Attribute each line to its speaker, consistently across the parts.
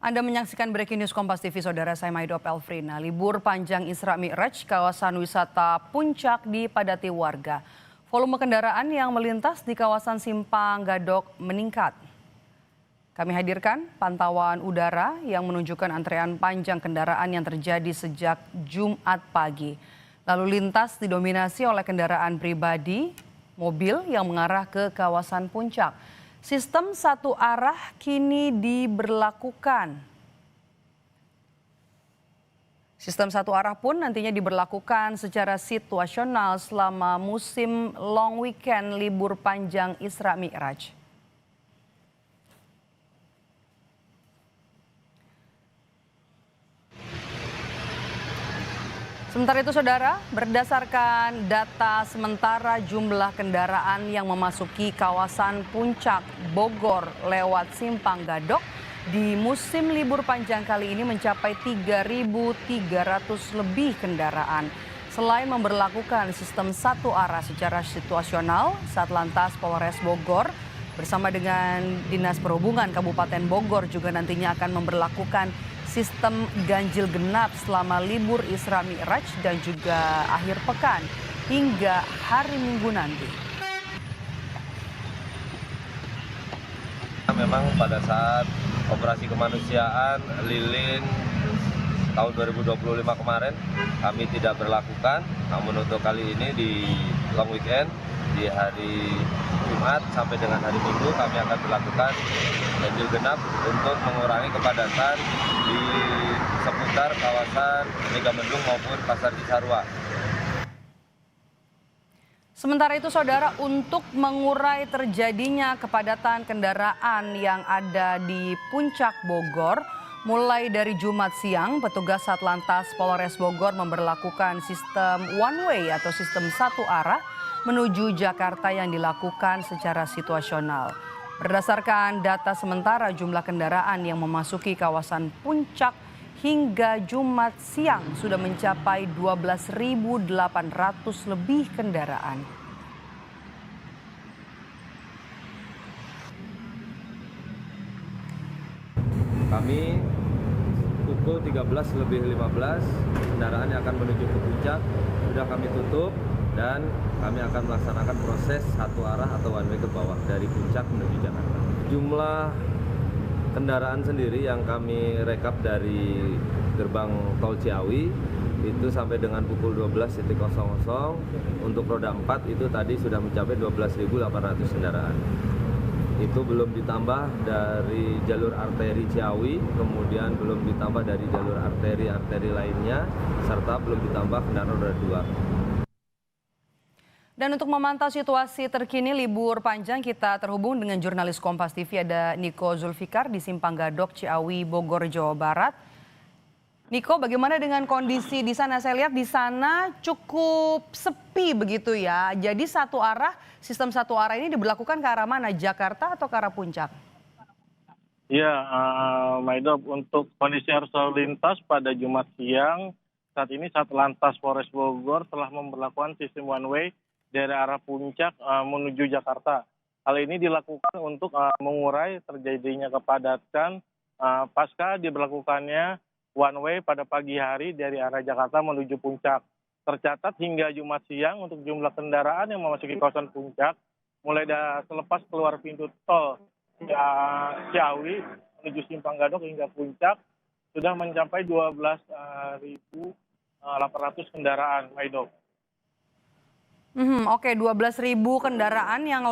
Speaker 1: Anda menyaksikan Breaking News Kompas TV, Saudara, saya Maido Pelfrina. Libur panjang Isra Mi'raj, kawasan wisata Puncak dipadati warga. Volume kendaraan yang melintas di kawasan Simpang Gadok meningkat. Kami hadirkan pantauan udara yang menunjukkan antrean panjang kendaraan yang terjadi sejak Jumat pagi. Lalu lintas didominasi oleh kendaraan pribadi, mobil yang mengarah ke kawasan Puncak. Sistem satu arah kini diberlakukan. Sistem satu arah pun nantinya diberlakukan secara situasional selama musim long weekend libur panjang Isra Mi'raj. Sementara itu, Saudara, berdasarkan data sementara jumlah kendaraan yang memasuki kawasan Puncak Bogor lewat Simpang Gadok di musim libur panjang kali ini mencapai 3.300 lebih kendaraan. Selain memberlakukan sistem satu arah secara situasional, Satlantas Polres Bogor bersama dengan Dinas Perhubungan Kabupaten Bogor juga nantinya akan memberlakukan sistem ganjil genap selama libur Isra Mi'raj dan juga akhir pekan hingga hari Minggu nanti.
Speaker 2: Memang pada saat operasi kemanusiaan lilin tahun 2025 kemarin kami tidak berlakukan, namun untuk kali ini di long weekend di hari Jumat sampai dengan hari Minggu kami akan berlakukan ganjil genap untuk mengurangi kepadatan di seputar kawasan Megamendung maupun Pasar Cisarua.
Speaker 1: Sementara itu, Saudara, untuk mengurai terjadinya kepadatan kendaraan yang ada di Puncak Bogor, mulai dari Jumat siang, petugas Satlantas Polres Bogor memberlakukan sistem one way atau sistem satu arah menuju Jakarta yang dilakukan secara situasional. Berdasarkan data sementara jumlah kendaraan yang memasuki kawasan Puncak hingga Jumat siang sudah mencapai 12.800 lebih kendaraan.
Speaker 2: Kami pukul 13.15 kendaraan yang akan menuju ke Puncak sudah kami tutup dan kami akan melaksanakan proses satu arah atau one way ke bawah dari Puncak menuju Jakarta. Jumlah kendaraan sendiri yang kami rekap dari gerbang tol Ciawi itu sampai dengan pukul 12.00 untuk roda 4 itu tadi sudah mencapai 12.800 kendaraan. Itu belum ditambah dari jalur arteri Ciawi, kemudian belum ditambah dari jalur arteri lainnya, serta belum ditambah kendaraan roda 2.
Speaker 1: Dan untuk memantau situasi terkini libur panjang, kita terhubung dengan jurnalis Kompas TV, ada Niko Zulfikar di Simpang Gadok, Ciawi, Bogor, Jawa Barat. Niko, bagaimana dengan kondisi di sana? Saya lihat di sana cukup sepi begitu ya. Jadi sistem satu arah ini diberlakukan ke arah mana? Jakarta atau ke arah Puncak?
Speaker 3: Ya, Maido, untuk kondisi arus lalu lintas pada Jumat siang, saat ini Satlantas Polres Bogor telah memberlakukan sistem one way dari arah Puncak menuju Jakarta. Hal ini dilakukan untuk mengurai terjadinya kepadatan pasca diberlakukannya one way pada pagi hari dari arah Jakarta menuju Puncak. Tercatat hingga Jumat siang untuk jumlah kendaraan yang memasuki kawasan Puncak, mulai selepas keluar pintu tol Ciawi menuju Simpang Gadok hingga Puncak, sudah mencapai 12.800 kendaraan, Maido.
Speaker 1: Oke, 12.000 kendaraan yang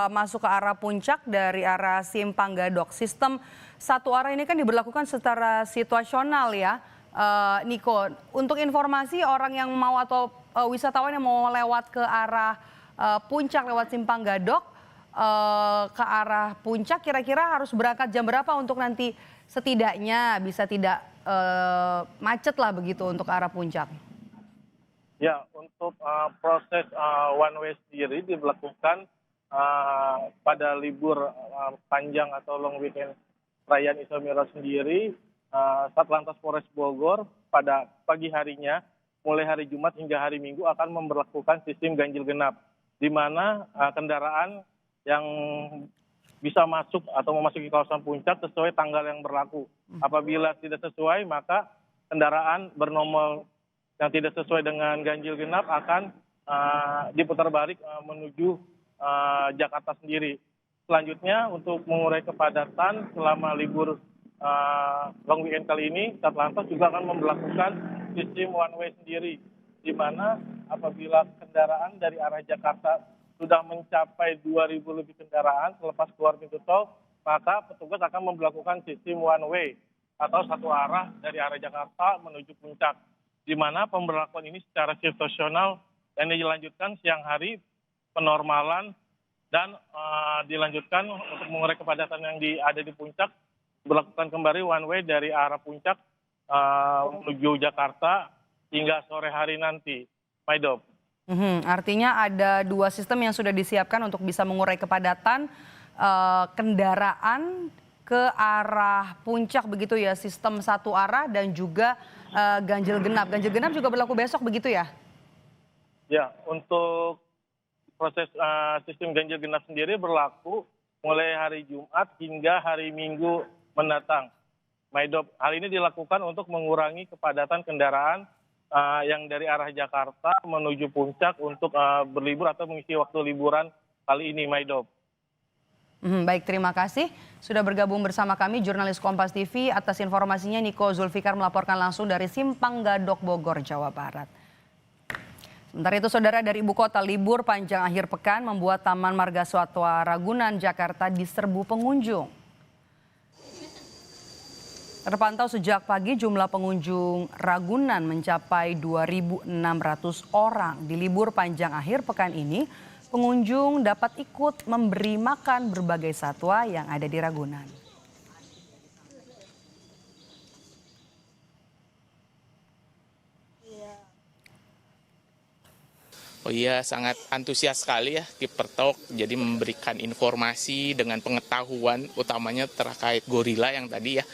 Speaker 1: masuk ke arah Puncak dari arah Simpang Gadok. Sistem satu arah ini kan diberlakukan secara situasional ya, Niko. Untuk informasi orang yang mau atau wisatawan yang mau lewat ke arah Puncak lewat Simpang Gadok ke arah Puncak, kira-kira harus berangkat jam berapa untuk nanti setidaknya bisa tidak macet lah begitu untuk arah Puncak?
Speaker 3: Ya, untuk proses one way sendiri diberlakukan pada libur panjang atau long weekend perayaan Isra Mi'raj sendiri. Satlantas Polres Bogor pada pagi harinya, mulai hari Jumat hingga hari Minggu akan memberlakukan sistem ganjil genap, di mana kendaraan yang bisa masuk atau memasuki kawasan puncak sesuai tanggal yang berlaku. Apabila tidak sesuai, maka kendaraan bernomor yang tidak sesuai dengan ganjil genap akan diputar balik menuju Jakarta sendiri. Selanjutnya untuk mengurai kepadatan selama libur long weekend kali ini, Satlantas juga akan memperlakukan sistem one way sendiri, di mana apabila kendaraan dari arah Jakarta sudah mencapai 2.000 lebih kendaraan selepas keluar pintu tol, maka petugas akan memperlakukan sistem one way atau satu arah dari arah Jakarta menuju puncak, di mana pemberlakuan ini secara situasional dan dilanjutkan siang hari penormalan dan dilanjutkan untuk mengurai kepadatan yang ada di puncak, berlakukan kembali one way dari arah puncak menuju Jakarta hingga sore hari nanti. Maidob.
Speaker 1: Artinya ada 2 sistem yang sudah disiapkan untuk bisa mengurai kepadatan kendaraan ke arah puncak begitu ya, sistem satu arah dan juga ganjil genap. Ganjil genap juga berlaku besok begitu ya?
Speaker 3: Ya, untuk proses sistem ganjil genap sendiri berlaku mulai hari Jumat hingga hari Minggu mendatang. Maidob, hal ini dilakukan untuk mengurangi kepadatan kendaraan yang dari arah Jakarta menuju puncak untuk berlibur atau mengisi waktu liburan kali ini, Maidob.
Speaker 1: Baik, terima kasih sudah bergabung bersama kami jurnalis Kompas TV. Atas informasinya Niko Zulfikar melaporkan langsung dari Simpang Gadok, Bogor, Jawa Barat. Sementara itu saudara, dari ibu kota, libur panjang akhir pekan membuat Taman Marga Satwa Ragunan, Jakarta diserbu pengunjung. Terpantau sejak pagi jumlah pengunjung Ragunan mencapai 2.600 orang. Di libur panjang akhir pekan ini, pengunjung dapat ikut memberi makan berbagai satwa yang ada di Ragunan.
Speaker 4: Oh iya, sangat antusias sekali ya Keeper Talk. Jadi memberikan informasi dengan pengetahuan utamanya terkait gorila yang tadi ya.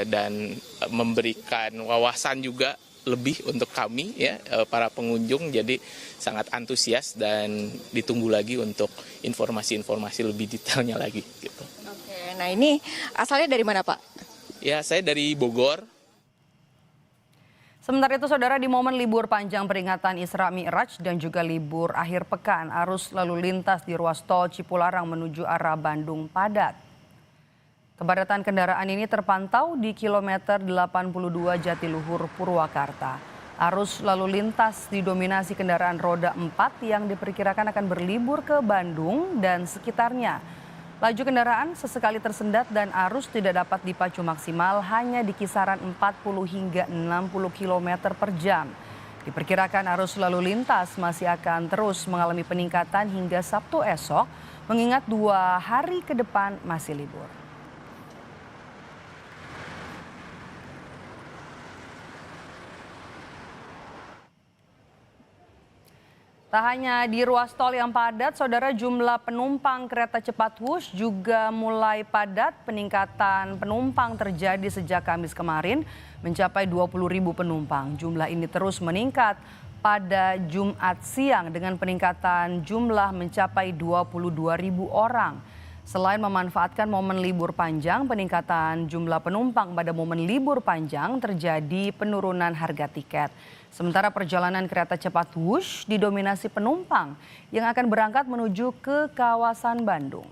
Speaker 4: Dan memberikan wawasan juga lebih untuk kami ya, para pengunjung. Jadi sangat antusias dan ditunggu lagi untuk informasi-informasi lebih detailnya lagi gitu.
Speaker 5: Oke, nah ini asalnya dari mana Pak?
Speaker 4: Ya, saya dari Bogor.
Speaker 1: Sementara itu saudara, di momen libur panjang peringatan Isra Mi'raj dan juga libur akhir pekan, arus lalu lintas di ruas tol Cipularang menuju arah Bandung padat. Kepadatan kendaraan ini terpantau di kilometer 82 Jatiluhur, Purwakarta. Arus lalu lintas didominasi kendaraan roda 4 yang diperkirakan akan berlibur ke Bandung dan sekitarnya. Laju kendaraan sesekali tersendat dan arus tidak dapat dipacu maksimal hanya di kisaran 40 hingga 60 km per jam. Diperkirakan arus lalu lintas masih akan terus mengalami peningkatan hingga Sabtu esok, mengingat 2 hari ke depan masih libur. Tak hanya di ruas tol yang padat, saudara, jumlah penumpang kereta cepat Wush juga mulai padat. Peningkatan penumpang terjadi sejak Kamis kemarin mencapai 20.000 penumpang. Jumlah ini terus meningkat pada Jumat siang dengan peningkatan jumlah mencapai 22.000 orang. Selain memanfaatkan momen libur panjang, peningkatan jumlah penumpang pada momen libur panjang terjadi penurunan harga tiket. Sementara perjalanan kereta cepat Wush didominasi penumpang yang akan berangkat menuju ke kawasan Bandung.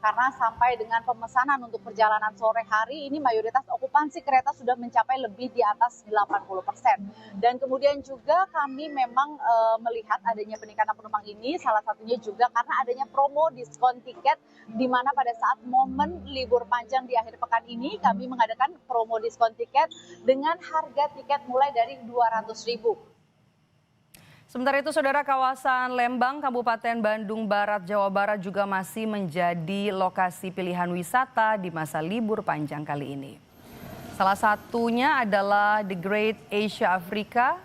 Speaker 6: Karena sampai dengan pemesanan untuk perjalanan sore hari ini mayoritas okupansi kereta sudah mencapai lebih di atas 80%. Dan kemudian juga kami memang melihat adanya peningkatan penumpang ini salah satunya juga karena adanya promo diskon tiket, di mana pada saat momen libur panjang di akhir pekan ini kami mengadakan promo diskon tiket dengan harga tiket mulai dari 200.000.
Speaker 1: Sementara itu saudara, kawasan Lembang, Kabupaten Bandung Barat, Jawa Barat juga masih menjadi lokasi pilihan wisata di masa libur panjang kali ini. Salah satunya adalah The Great Asia Africa.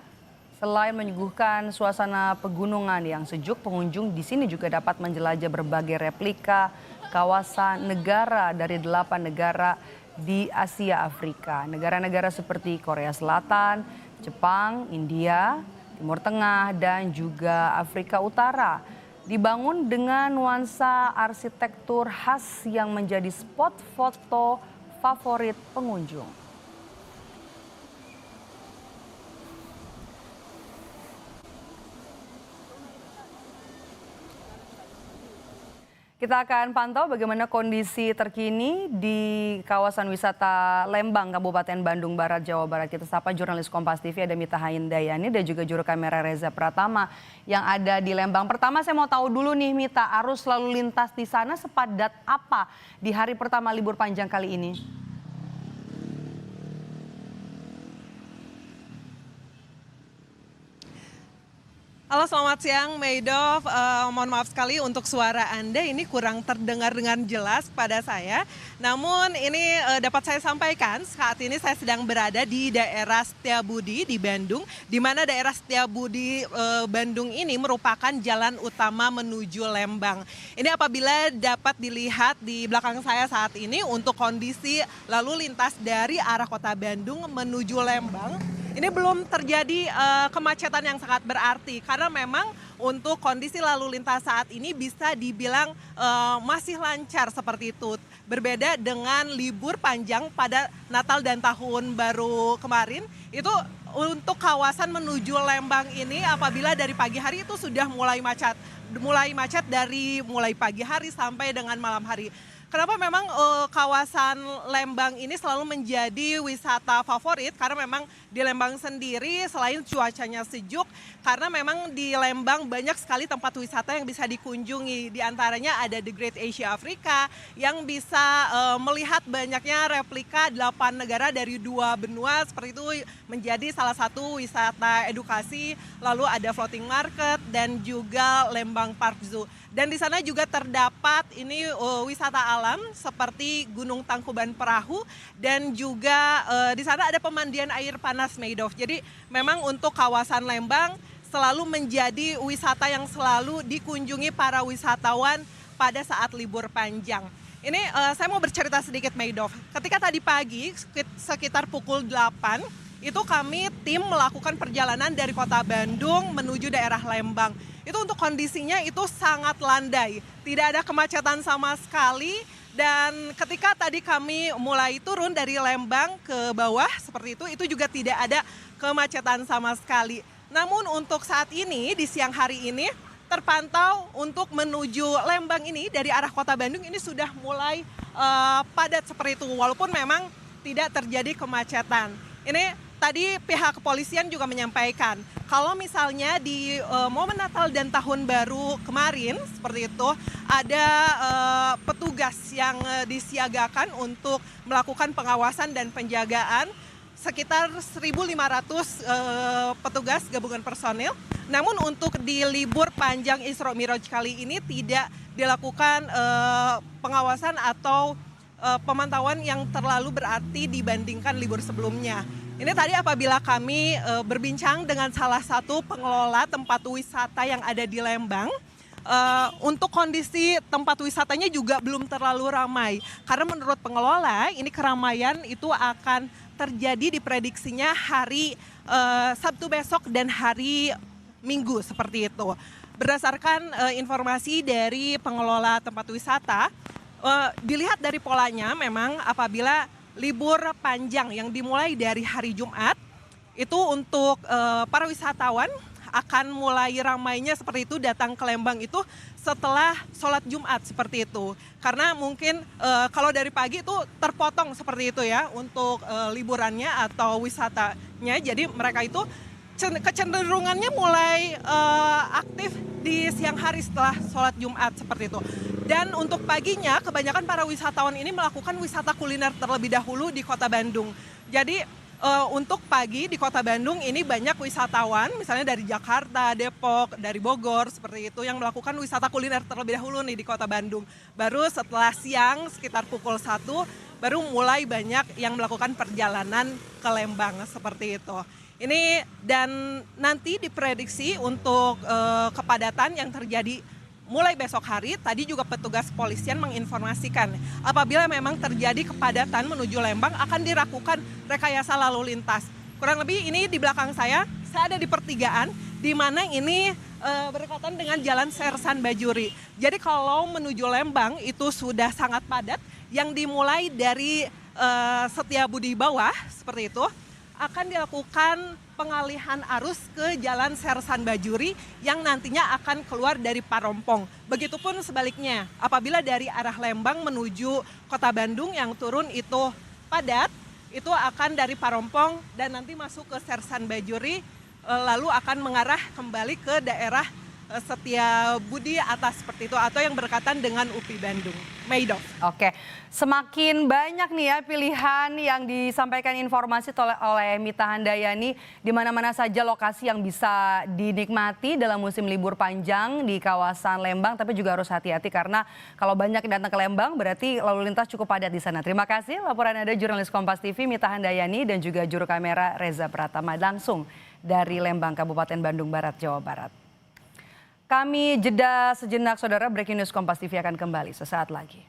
Speaker 1: Selain menyuguhkan suasana pegunungan yang sejuk, pengunjung di sini juga dapat menjelajah berbagai replika kawasan negara dari 8 negara di Asia Afrika. Negara-negara seperti Korea Selatan, Jepang, India, Timur Tengah, dan juga Afrika Utara. Dibangun dengan nuansa arsitektur khas yang menjadi spot foto favorit pengunjung. Kita akan pantau bagaimana kondisi terkini di kawasan wisata Lembang, Kabupaten Bandung Barat, Jawa Barat. Kita sapa jurnalis Kompas TV ada Mita Handayani dan juga juru kamera Reza Pratama yang ada di Lembang. Pertama saya mau tahu dulu nih Mita, arus lalu lintas di sana sepadat apa di hari pertama libur panjang kali ini?
Speaker 7: Halo selamat siang Maidov, mohon maaf sekali untuk suara Anda ini kurang terdengar dengan jelas pada saya. Namun ini dapat saya sampaikan saat ini saya sedang berada di daerah Setiabudi di Bandung. Di mana daerah Setiabudi Bandung ini merupakan jalan utama menuju Lembang. Ini apabila dapat dilihat di belakang saya saat ini untuk kondisi lalu lintas dari arah kota Bandung menuju Lembang. Ini belum terjadi kemacetan yang sangat berarti karena memang untuk kondisi lalu lintas saat ini bisa dibilang masih lancar seperti itu. Berbeda dengan libur panjang pada Natal dan Tahun Baru kemarin, itu untuk kawasan menuju Lembang ini apabila dari pagi hari itu sudah mulai macet dari mulai pagi hari sampai dengan malam hari. Kenapa memang kawasan Lembang ini selalu menjadi wisata favorit? Karena memang di Lembang sendiri selain cuacanya sejuk, karena memang di Lembang banyak sekali tempat wisata yang bisa dikunjungi. Di antaranya ada The Great Asia Africa yang bisa melihat banyaknya replika 8 negara dari 2 benua, seperti itu menjadi salah satu wisata edukasi. Lalu ada floating market dan juga Lembang Park Zoo. Dan di sana juga terdapat ini wisata alam seperti Gunung Tangkuban Perahu dan juga di sana ada pemandian air panas Maidov. Jadi memang untuk kawasan Lembang selalu menjadi wisata yang selalu dikunjungi para wisatawan pada saat libur panjang. Ini saya mau bercerita sedikit Maidov. Ketika tadi pagi sekitar pukul 8 itu kami tim melakukan perjalanan dari kota Bandung menuju daerah Lembang. Itu untuk kondisinya itu sangat landai, tidak ada kemacetan sama sekali. Dan ketika tadi kami mulai turun dari Lembang ke bawah seperti itu juga tidak ada kemacetan sama sekali. Namun untuk saat ini di siang hari ini terpantau untuk menuju Lembang ini dari arah kota Bandung ini sudah mulai padat seperti itu, walaupun memang tidak terjadi kemacetan. Ini tadi pihak kepolisian juga menyampaikan kalau misalnya di momen Natal dan Tahun Baru kemarin seperti itu ada petugas yang disiagakan untuk melakukan pengawasan dan penjagaan sekitar 1.500 petugas gabungan personil. Namun untuk di libur panjang Isra Miraj kali ini tidak dilakukan pengawasan atau pemantauan yang terlalu berarti dibandingkan libur sebelumnya. Ini tadi apabila kami berbincang dengan salah satu pengelola tempat wisata yang ada di Lembang, untuk kondisi tempat wisatanya juga belum terlalu ramai. Karena menurut pengelola ini keramaian itu akan terjadi diprediksinya hari Sabtu besok dan hari Minggu seperti itu. Berdasarkan informasi dari pengelola tempat wisata, dilihat dari polanya memang apabila libur panjang yang dimulai dari hari Jumat itu untuk para wisatawan akan mulai ramainya seperti itu datang ke Lembang itu setelah sholat Jumat seperti itu. Karena mungkin kalau dari pagi itu terpotong seperti itu ya untuk liburannya atau wisatanya. Jadi mereka itu kecenderungannya mulai aktif di siang hari setelah sholat Jumat seperti itu. Dan untuk paginya kebanyakan para wisatawan ini melakukan wisata kuliner terlebih dahulu di kota Bandung. Jadi untuk pagi di kota Bandung ini banyak wisatawan misalnya dari Jakarta, Depok, dari Bogor seperti itu yang melakukan wisata kuliner terlebih dahulu nih di kota Bandung. Baru setelah siang sekitar pukul 1 baru mulai banyak yang melakukan perjalanan ke Lembang seperti itu. Ini dan nanti diprediksi untuk kepadatan yang terjadi mulai besok hari. Tadi juga petugas kepolisian menginformasikan apabila memang terjadi kepadatan menuju Lembang akan dilakukan rekayasa lalu lintas. Kurang lebih ini di belakang saya Saya ada di pertigaan, di mana ini berdekatan dengan Jalan Sersan Bajuri. Jadi kalau menuju Lembang itu sudah sangat padat, yang dimulai dari Setiabudi bawah, seperti itu, akan dilakukan pengalihan arus ke Jalan Sersan Bajuri yang nantinya akan keluar dari Parompong. Begitupun sebaliknya, apabila dari arah Lembang menuju Kota Bandung yang turun itu padat, itu akan dari Parompong dan nanti masuk ke Sersan Bajuri, lalu akan mengarah kembali ke daerah Setiabudi atas seperti itu, atau yang berdekatan dengan UPI Bandung. Meidof.
Speaker 1: Oke, semakin banyak nih ya pilihan yang disampaikan informasi oleh Mita Handayani di mana-mana saja lokasi yang bisa dinikmati dalam musim libur panjang di kawasan Lembang, tapi juga harus hati-hati karena kalau banyak yang datang ke Lembang berarti lalu lintas cukup padat di sana. Terima kasih laporan Anda jurnalis Kompas TV Mita Handayani dan juga juru kamera Reza Pratama langsung dari Lembang, Kabupaten Bandung Barat, Jawa Barat. Kami jeda sejenak, saudara. Breaking News Kompas TV akan kembali sesaat lagi.